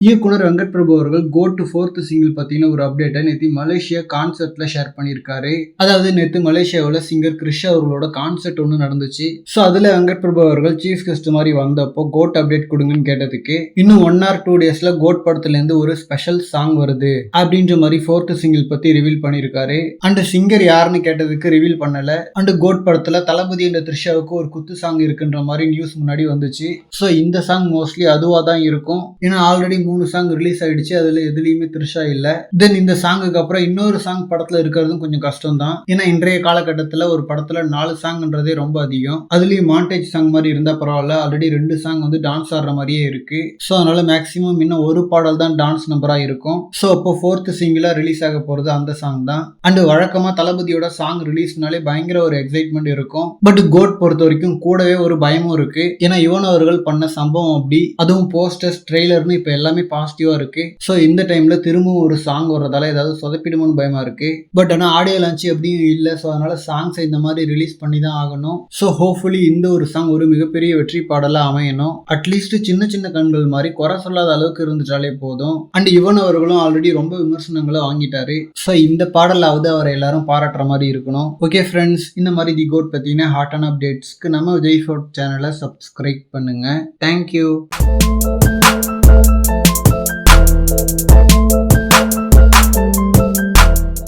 இயக்குனர் வெங்கட் பிரபு அவர்கள் code 4th single பத்தின ஒரு அப்டேட்டை நேற்று மலேசியா கான்சர்ட்ல ஷேர் பண்ணியிருக்காரு. அதாவது நேற்று மலேசியாவில் சிங்கர் கிறிஷ் அவர்களோட கான்சர்ட் ஒன்று நடந்துச்சு. ஸோ அதுல வெங்கட் பிரபு அவர்கள் சீஃப் கெஸ்ட் மாதிரி வந்தப்போ கோட் அப்டேட் கொடுங்கன்னு கேட்டதுக்கு இன்னும் 1 or 2 daysல கோட் படத்துல இருந்து ஒரு ஸ்பெஷல் சாங் வருது அப்படின்ற மாதிரி 4th சிங்கிள் பத்தி ரிவீல் பண்ணியிருக்காரு. அண்ட் சிங்கர் யாருன்னு கேட்டதுக்கு ரிவீல் பண்ணல. அண்ட் கோட் படத்துல தளபதி என்ற த்ரிஷாவுக்கு ஒரு குத்து சாங் இருக்குன்ற மாதிரி நியூஸ் முன்னாடி வந்துச்சு. ஸோ இந்த சாங் மோஸ்ட்லி அதுவா தான் இருக்கும். ஏன்னா ஆல்ரெடி 3 சாங் ரிலீஸ் ஆயிடுச்சு. அதுல எதுலயுமே த்ரிஷா இல்ல. தென் இந்த சாங்குக்கு அப்புறம் இன்னொரு சாங் படத்துல இருக்கிறதும் கொஞ்சம் கஷ்டம் தான். ஏன்னா இன்றைய காலகட்டத்துல ஒரு படத்துல 4 சாங்ன்றதே ரொம்ப அதிகம். அதுலயும் மாண்டேஜ் சாங் மாதிரி இருந்தா பரவாயில்ல. ஆல்ரெடி 2 சாங் வந்து டான்ஸ் ஆடுற மாதிரியே இருக்கு. ஸோ அதனால மேக்சிமம் இன்னும் ஒரு பாடல் தான் டான்ஸ் நம்பரா இருக்கும். ஸோ அப்போ 4th சிங்கிளா ரிலீஸ் ஆக போறது அந்த சாங் தான். அண்ட் வழக்கமா தளபதியோட சாங் ரிலீஸ்னாலே பயங்கர ஒரு எக்ஸைட்மெண்ட் இருக்கும். பட் கோட் பொறுத்த வரைக்கும் கூடவே ஒரு பயமும் இருக்கு. ஏன்னா யுவன் அவர்கள் பண்ண சம்பவம் அப்படி, அதுவும் போஸ்டர்ஸ் ட்ரெய்லர்னு இப்ப எல்லாமே பாசிட்டிவா இருக்கு. ஸோ இந்த டைம்ல திரும்பவும் ஒரு சாங் வர்றதால ஏதாவது சொதப்பிடுமோன்னு பயமா இருக்கு. பட் ஆனால் ஆடியோ லான்ச் அப்படியும் இல்லை. ஸோ அதனால சாங்ஸை இந்த மாதிரி ரிலீஸ் பண்ணி தான் ஆகணும். ஸோ ஹோப்ஃபுல்லி இந்த ஒரு சாங் ஒரு மிகப்பெரிய வெற்றி பாடலா அமையணும். அட்லீஸ்ட் சின்ன சின்ன கண்கள் மாதிரி குறை சொல்லாத அளவுக்கு இருந்துட்டாலே போதும். அண்ட் இவன் அவர்களும் ஆல்ரெடி ரொம்ப விமர்சனங்களை வாங்கிட்டாரு. ஸோ இந்த பாடலாவது அவரை எல்லாரும் பாராட்டுற மாதிரி இருக்கணும். ஓகே ஃப்ரெண்ட்ஸ், இந்த மாதிரி தி கோட் பத்தின ஹாட்டான அப்டேட்ஸ்க்கு நம்ம விஜய் ஃபோர்ட் சேனலை சப்ஸ்கிரைப் பண்ணுங்க. தேங்க்யூ.